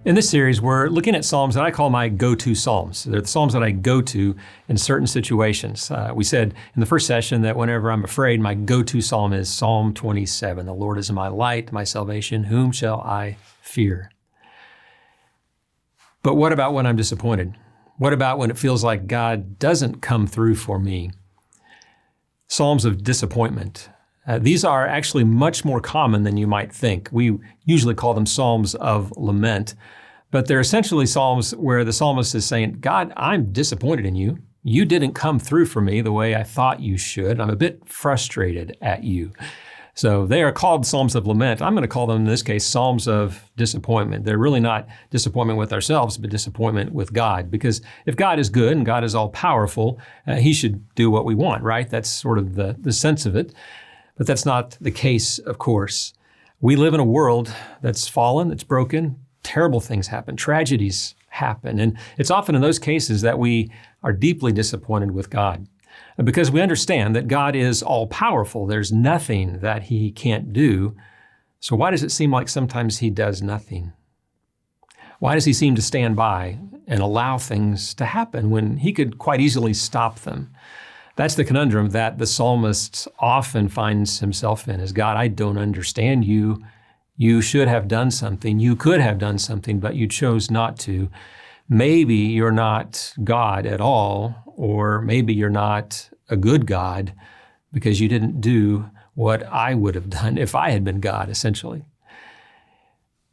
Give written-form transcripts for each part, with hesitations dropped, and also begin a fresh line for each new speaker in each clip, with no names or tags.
In this series, we're looking at Psalms that I call my go-to Psalms. They're the Psalms that I go to in certain situations. We said in the first session that whenever I'm afraid, my go-to Psalm is Psalm 27. The Lord is my light, my salvation. Whom shall I fear? But what about when I'm disappointed? What about when it feels like God doesn't come through for me? Psalms of disappointment. These are actually much more common than you might think. We usually call them Psalms of lament, but they're essentially Psalms where the psalmist is saying, God, I'm disappointed in you. You didn't come through for me the way I thought you should. I'm a bit frustrated at you. So they are called Psalms of lament. I'm going to call them, in this case, Psalms of disappointment. They're really not disappointment with ourselves, but disappointment with God. Because if God is good and God is all powerful, he should do what we want, right? That's sort of the sense of it. But that's not the case, of course. We live in a world that's fallen, that's broken. Terrible things happen. Tragedies happen. And it's often in those cases that we are deeply disappointed with God because we understand that God is all powerful. There's nothing that he can't do. So why does it seem like sometimes he does nothing? Why does he seem to stand by and allow things to happen when he could quite easily stop them? That's the conundrum that the psalmist often finds himself in is, God, I don't understand you. You should have done something. You could have done something, but you chose not to. Maybe you're not God at all, or maybe you're not a good God because you didn't do what I would have done if I had been God, essentially.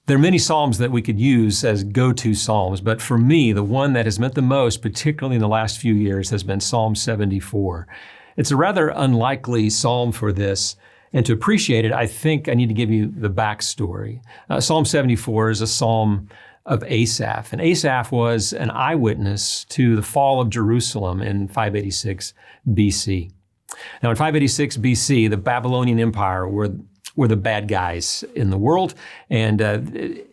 There are many Psalms that we could use as go-to Psalms, but for me, the one that has meant the most, particularly in the last few years, has been Psalm 74. It's a rather unlikely Psalm for this, and to appreciate it, I think I need to give you the backstory. Psalm 74 is a Psalm of Asaph, and Asaph was an eyewitness to the fall of Jerusalem in 586 BC. Now, in 586 BC, the Babylonian Empire were the bad guys in the world. And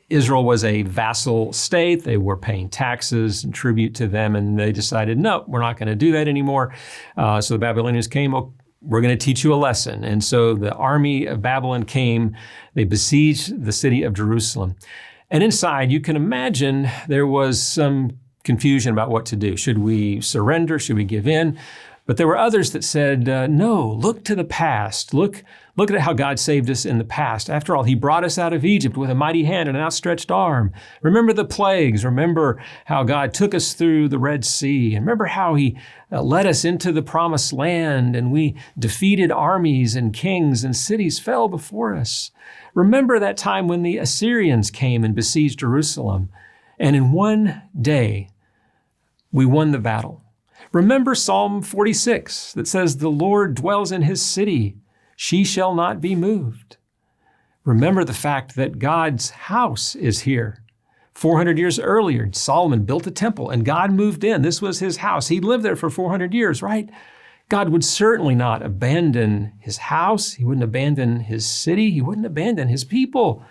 Israel was a vassal state. They were paying taxes and tribute to them. And they decided, no, we're not going to do that anymore. So the Babylonians came, oh, we're going to teach you a lesson. And so the army of Babylon came. They besieged the city of Jerusalem. And inside, you can imagine there was some confusion about what to do. Should we surrender? Should we give in? But there were others that said, no, look to the past. Look at how God saved us in the past. After all, he brought us out of Egypt with a mighty hand and an outstretched arm. Remember the plagues. Remember how God took us through the Red Sea. And remember how he led us into the promised land and we defeated armies and kings and cities fell before us. Remember that time when the Assyrians came and besieged Jerusalem. And in one day, we won the battle. Remember Psalm 46 that says, the Lord dwells in his city. She shall not be moved. Remember the fact that God's house is here. 400 years earlier, Solomon built a temple and God moved in. This was his house. He lived there for 400 years, right? God would certainly not abandon his house. He wouldn't abandon his city. He wouldn't abandon his people.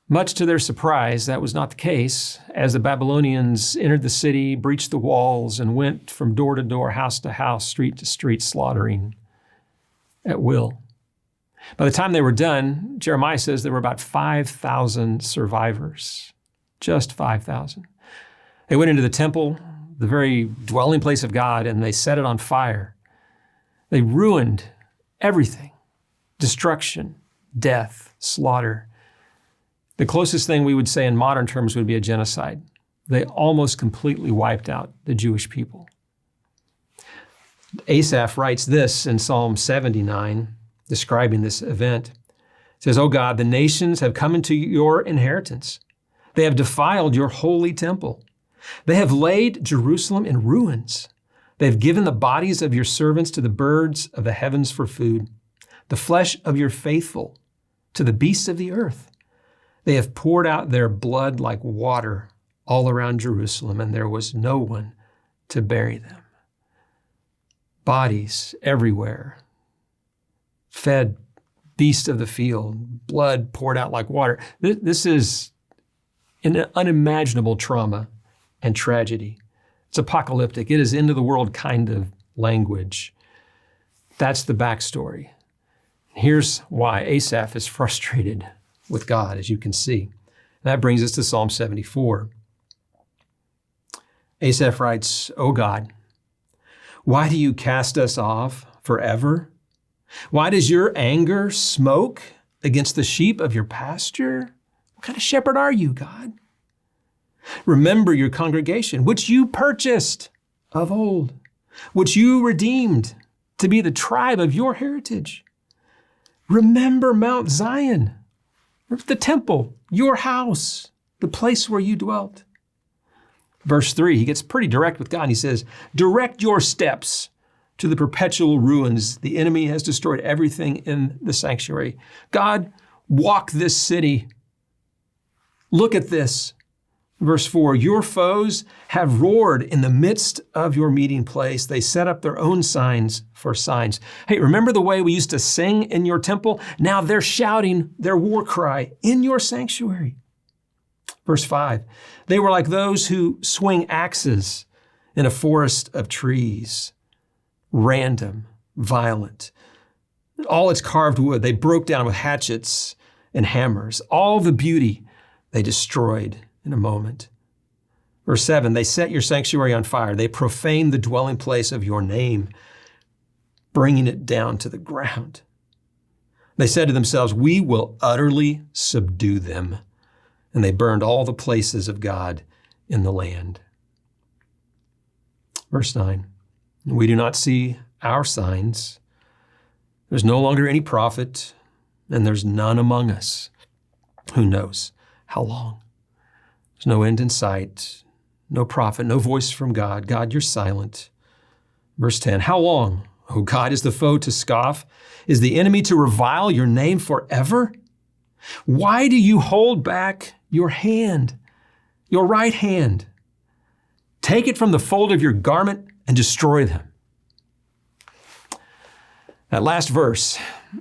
Much to their surprise, that was not the case. As the Babylonians entered the city, breached the walls, and went from door to door, house to house, street to street, slaughtering at will. By the time they were done, Jeremiah says there were about 5,000 survivors, just 5,000. They went into the temple, the very dwelling place of God, and they set it on fire. They ruined everything, destruction, death, slaughter. The closest thing we would say in modern terms would be a genocide. They almost completely wiped out the Jewish people. Asaph writes this in Psalm 79, describing this event. It says, "O God, the nations have come into your inheritance. They have defiled your holy temple. They have laid Jerusalem in ruins. They have given the bodies of your servants to the birds of the heavens for food, the flesh of your faithful to the beasts of the earth. They have poured out their blood like water all around Jerusalem, and there was no one to bury them." Bodies everywhere, fed beasts of the field, blood poured out like water. This is an unimaginable trauma and tragedy. It's apocalyptic. It is end of the world kind of language. That's the backstory. Here's why Asaph is frustrated with God, as you can see. That brings us to Psalm 74. Asaph writes, "O God, why do you cast us off forever? Why does your anger smoke against the sheep of your pasture? What kind of shepherd are you, God? Remember your congregation, which you purchased of old, which you redeemed to be the tribe of your heritage. Remember Mount Zion, the temple, your house, the place where you dwelt." Verse 3, he gets pretty direct with God. He says, "Direct your steps to the perpetual ruins. The enemy has destroyed everything in the sanctuary. God, walk this city. Look at this." Verse 4, "Your foes have roared in the midst of your meeting place. They set up their own signs for signs." Hey, remember the way we used to sing in your temple? Now they're shouting their war cry in your sanctuary. Verse 5, "They were like those who swing axes in a forest of trees, random, violent. All its carved wood they broke down with hatchets and hammers. All the beauty they destroyed in a moment." Verse 7, "They set your sanctuary on fire. They profaned the dwelling place of your name, bringing it down to the ground. They said to themselves, 'We will utterly subdue them.' And they burned all the places of God in the land." Verse 9, "We do not see our signs. There's no longer any prophet, and there's none among us who knows how long. There's no end in sight, no prophet, no voice from God. God, you're silent." Verse 10, "How long, O God, is the foe to scoff? Is the enemy to revile your name forever? Why do you hold back your hand, your right hand? Take it from the fold of your garment and destroy them." That last verse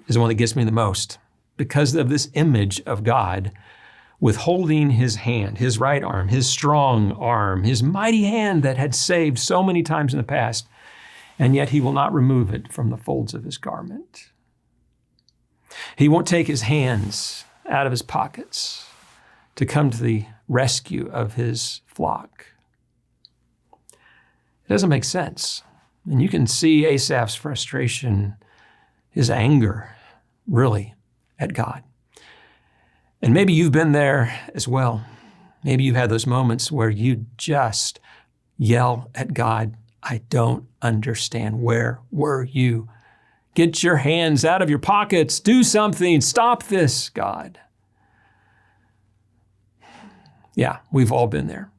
is the one that gets me the most because of this image of God withholding his hand, his right arm, his strong arm, his mighty hand that had saved so many times in the past, and yet he will not remove it from the folds of his garment. He won't take his hands out of his pockets to come to the rescue of his flock. It doesn't make sense. And you can see Asaph's frustration, his anger, really, at God. And maybe you've been there as well. Maybe you've had those moments where you just yell at God, "I don't understand. Where were you? Get your hands out of your pockets. Do something. Stop this, God." Yeah, we've all been there.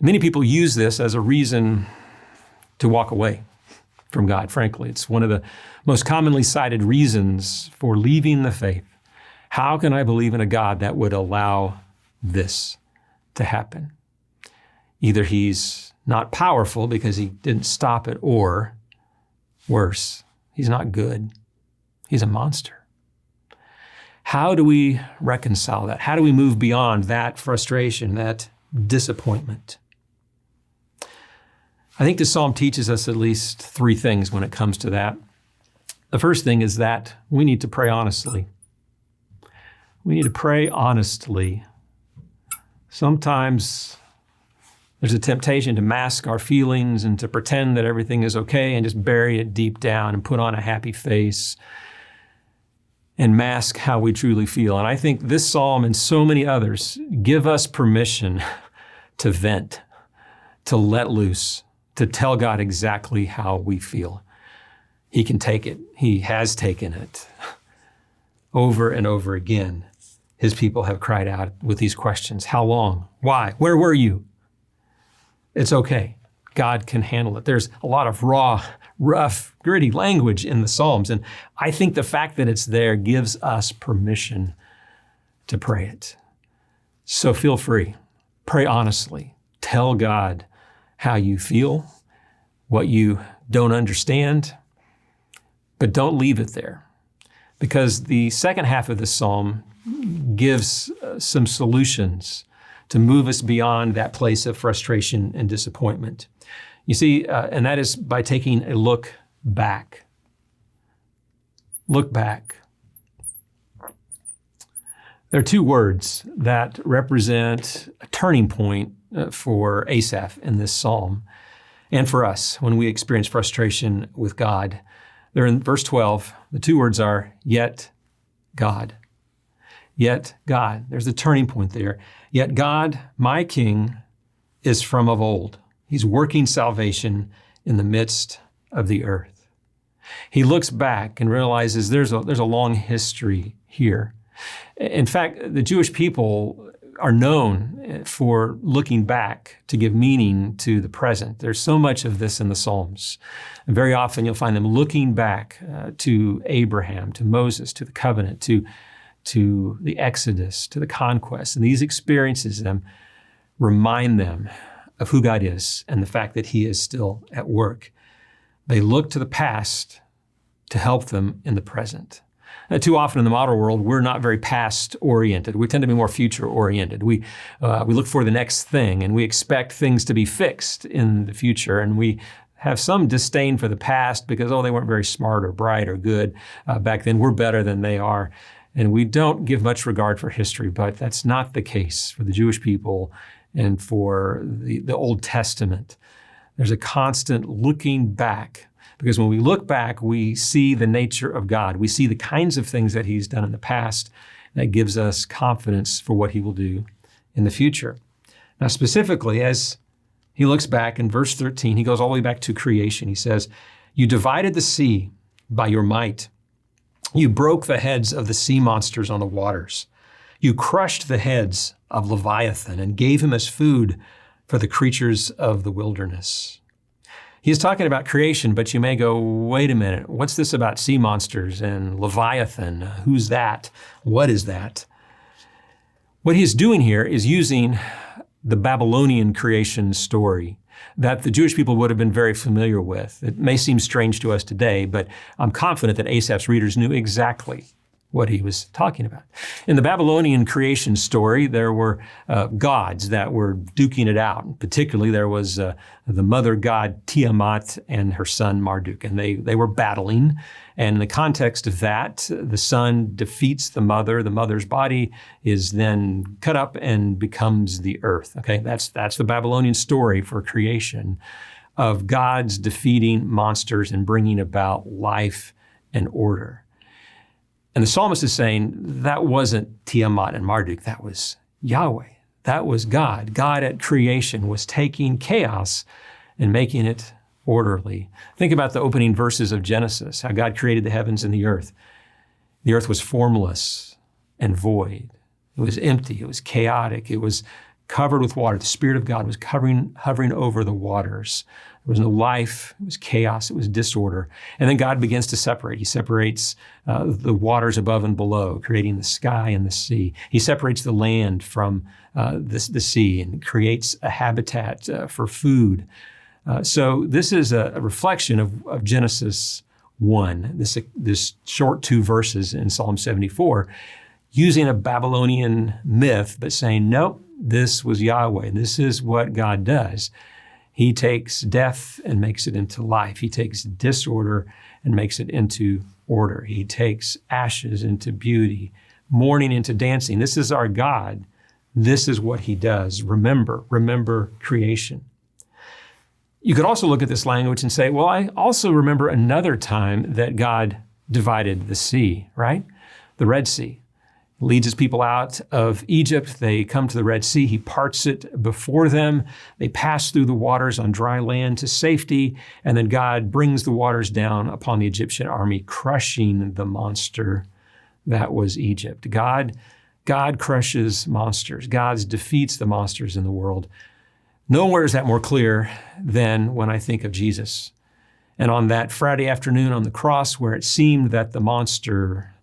Many people use this as a reason to walk away from God, frankly. It's one of the most commonly cited reasons for leaving the faith. How can I believe in a God that would allow this to happen? Either he's not powerful because he didn't stop it, or worse, he's not good. He's a monster. How do we reconcile that? How do we move beyond that frustration, that disappointment? I think this psalm teaches us at least three things when it comes to that. The first thing is that we need to pray honestly. We need to pray honestly. Sometimes there's a temptation to mask our feelings and to pretend that everything is okay and just bury it deep down and put on a happy face and mask how we truly feel. And I think this psalm and so many others give us permission to vent, to let loose, to tell God exactly how we feel. He can take it. He has taken it. Over and over again, his people have cried out with these questions. How long? Why? Where were you? It's okay. God can handle it. There's a lot of raw, rough, gritty language in the Psalms. And I think the fact that it's there gives us permission to pray it. So feel free. Pray honestly. Tell God how you feel, what you don't understand, but don't leave it there. Because the second half of the psalm gives some solutions to move us beyond that place of frustration and disappointment. You see, and that is by taking a look back. Look back. There are two words that represent a turning point for Asaph in this psalm and for us when we experience frustration with God. They're in verse 12. The two words are, yet God. Yet God. There's a turning point there. Yet God, my King, is from of old. He's working salvation in the midst of the earth. He looks back and realizes there's a long history here. In fact, the Jewish people are known for looking back to give meaning to the present. There's so much of this in the Psalms. And very often you'll find them looking back to Abraham, to Moses, to the covenant, to the Exodus, to the conquest. And these experiences them remind them of who God is and the fact that He is still at work. They look to the past to help them in the present. Too often in the modern world, we're not very past-oriented. We tend to be more future-oriented. We look for the next thing, and we expect things to be fixed in the future. And we have some disdain for the past because, they weren't very smart or bright or good back then. We're better than they are. And we don't give much regard for history, but that's not the case for the Jewish people and for the Old Testament. There's a constant looking back. Because when we look back, we see the nature of God. We see the kinds of things that He's done in the past that gives us confidence for what He will do in the future. Now, specifically, as he looks back in verse 13, he goes all the way back to creation. He says, "You divided the sea by your might. You broke the heads of the sea monsters on the waters. You crushed the heads of Leviathan and gave him as food for the creatures of the wilderness." He's talking about creation, but you may go, wait a minute, what's this about sea monsters and Leviathan? Who's that? What is that? What he's doing here is using the Babylonian creation story that the Jewish people would have been very familiar with. It may seem strange to us today, but I'm confident that Asaph's readers knew exactly what he was talking about. In the Babylonian creation story, there were gods that were duking it out. Particularly, there was the mother god Tiamat and her son Marduk, and they were battling. And in the context of that, the son defeats the mother. The mother's body is then cut up and becomes the earth. Okay, that's the Babylonian story for creation of gods defeating monsters and bringing about life and order. And the psalmist is saying that wasn't Tiamat and Marduk, that was Yahweh. That was God. God at creation was taking chaos and making it orderly. Think about the opening verses of Genesis, how God created the heavens and the earth. The earth was formless and void. It was empty. It was chaotic. It was covered with water. The Spirit of God was hovering over the waters. There was no life. It was chaos. It was disorder. And then God begins to separate. He separates the waters above and below, creating the sky and the sea. He separates the land from the sea and creates a habitat for food. So this is a reflection of Genesis 1, this short 2 verses in Psalm 74, using a Babylonian myth, but saying, nope, this was Yahweh. This is what God does. He takes death and makes it into life. He takes disorder and makes it into order. He takes ashes into beauty, mourning into dancing. This is our God. This is what He does. Remember creation. You could also look at this language and say, well, I also remember another time that God divided the sea, right? The Red Sea. Leads his people out of Egypt. They come to the Red Sea. He parts it before them. They pass through the waters on dry land to safety. And then God brings the waters down upon the Egyptian army, crushing the monster that was Egypt. God crushes monsters. God defeats the monsters in the world. Nowhere is that more clear than when I think of Jesus. And on that Friday afternoon on the cross, where it seemed that the monster,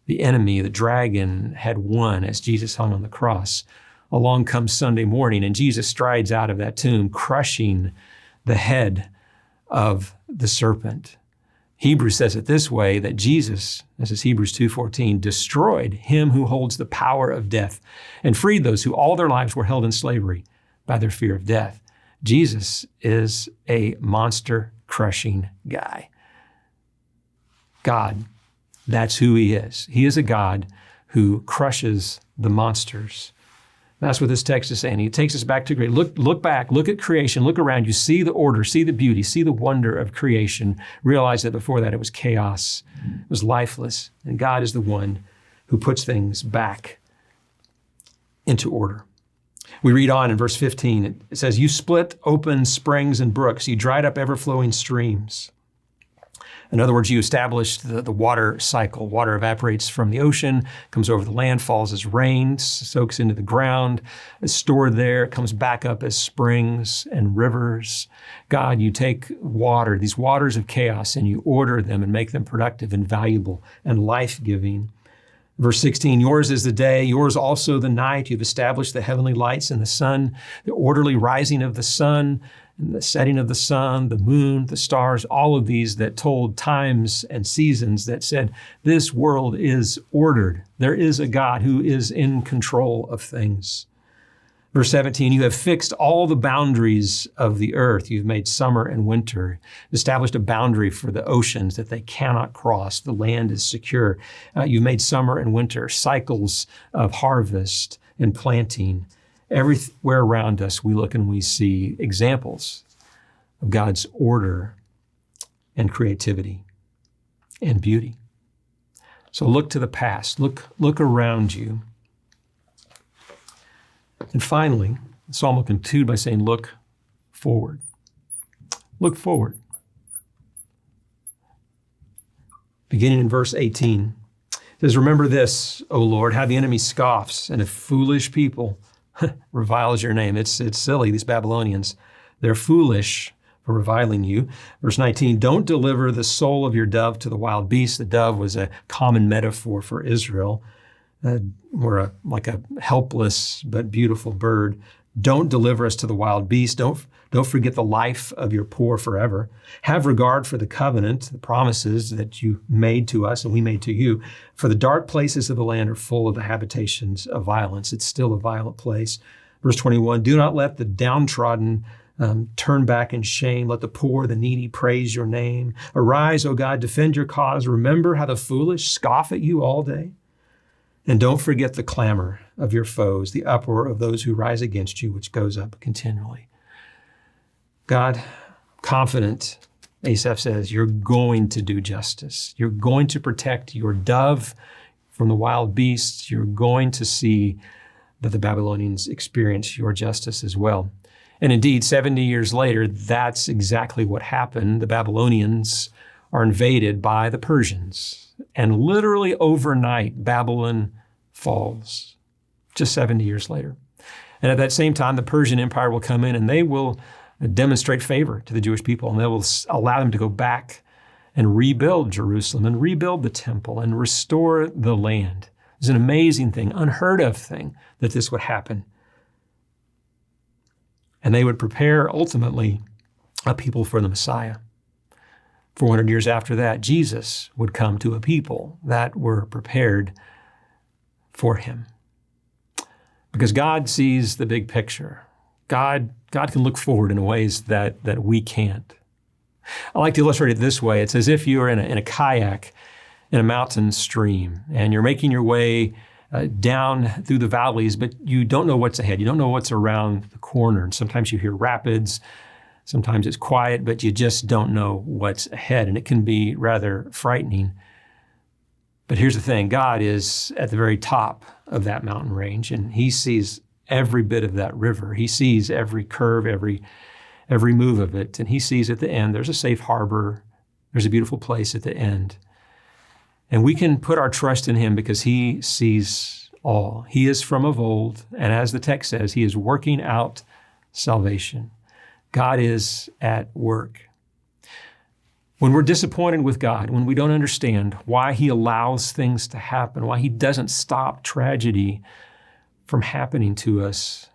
the enemy, the dragon, had won as Jesus hung on the cross, along comes Sunday morning, and Jesus strides out of that tomb, crushing the head of the serpent. Hebrews says it this way, that Jesus, this is Hebrews 2:14, destroyed him who holds the power of death and freed those who all their lives were held in slavery by their fear of death. Jesus is a monster-crushing guy. God, that's who He is. He is a God who crushes the monsters. That's what this text is saying. He takes us back to great. Look back, look at creation, look around you, see the order, see the beauty, see the wonder of creation. Realize that before that it was chaos, it was lifeless, and God is the one who puts things back into order. We read on in verse 15, it says, you split open springs and brooks, you dried up ever-flowing streams. In other words, you established the water cycle. Water evaporates from the ocean, comes over the land, falls as rain, soaks into the ground, is stored there, comes back up as springs and rivers. God, you take water, these waters of chaos, and you order them and make them productive and valuable and life-giving. Verse 16, yours is the day, yours also the night. You've established the heavenly lights and the sun, the orderly rising of the sun, and the setting of the sun, the moon, the stars, all of these that told times and seasons that said, this world is ordered. There is a God who is in control of things. Verse 17, you have fixed all the boundaries of the earth. You've made summer and winter, established a boundary for the oceans that they cannot cross. The land is secure. You've made summer and winter, cycles of harvest and planting. Everywhere around us, we look and we see examples of God's order and creativity and beauty. So look to the past. Look around you. And finally, the psalm will conclude by saying, look forward. Look forward. Beginning in verse 18, it says, remember this, O Lord, how the enemy scoffs and a foolish people reviles your name. It's silly, these Babylonians. They're foolish for reviling you. Verse 19, don't deliver the soul of your dove to the wild beast. The dove was a common metaphor for Israel. We're like a helpless but beautiful bird. Don't deliver us to the wild beast. Don't forget the life of your poor forever. Have regard for the covenant, the promises that you made to us and we made to you. For the dark places of the land are full of the habitations of violence. It's still a violent place. Verse 21, do not let the downtrodden turn back in shame. Let the poor, the needy praise your name. Arise, O God, defend your cause. Remember how the foolish scoff at you all day. And don't forget the clamor of your foes, the uproar of those who rise against you, which goes up continually. God, confident, Asaph says, you're going to do justice. You're going to protect your dove from the wild beasts. You're going to see that the Babylonians experience your justice as well. And indeed, 70 years later, that's exactly what happened. The Babylonians are invaded by the Persians. And literally overnight, Babylon falls, just 70 years later. And at that same time, the Persian Empire will come in and they will demonstrate favor to the Jewish people, and they will allow them to go back and rebuild Jerusalem and rebuild the temple and restore the land. It's an amazing thing, unheard of thing that this would happen. And they would prepare ultimately a people for the Messiah. 400 years after that, Jesus would come to a people that were prepared for him. Because God sees the big picture. God can look forward in ways that we can't. I like to illustrate it this way. It's as if you are in a kayak in a mountain stream and you're making your way down through the valleys, but you don't know what's ahead. You don't know what's around the corner. And sometimes you hear rapids. Sometimes it's quiet, but you just don't know what's ahead, and it can be rather frightening. But here's the thing. God is at the very top of that mountain range, and he sees every bit of that river. He sees every curve, every move of it, and he sees at the end there's a safe harbor. There's a beautiful place at the end. And we can put our trust in him because he sees all. He is from of old, and as the text says, he is working out salvation. God is at work. When we're disappointed with God, when we don't understand why he allows things to happen, why he doesn't stop tragedy from happening to us,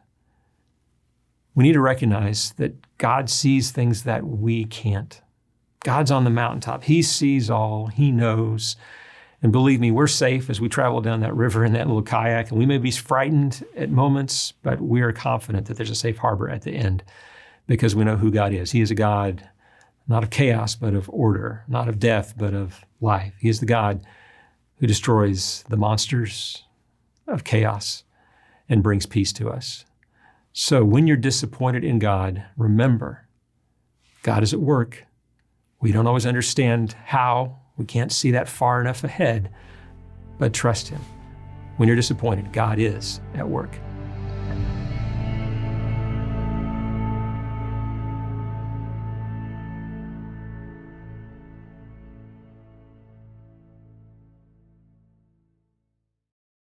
we need to recognize that God sees things that we can't. God's on the mountaintop. He sees all. He knows. And believe me, we're safe as we travel down that river in that little kayak. And we may be frightened at moments, but we are confident that there's a safe harbor at the end because we know who God is. He is a God not of chaos, but of order, not of death, but of life. He is the God who destroys the monsters of chaos and brings peace to us. So when you're disappointed in God, remember, God is at work. We don't always understand how. We can't see that far enough ahead, but trust Him. When you're disappointed, God is at work.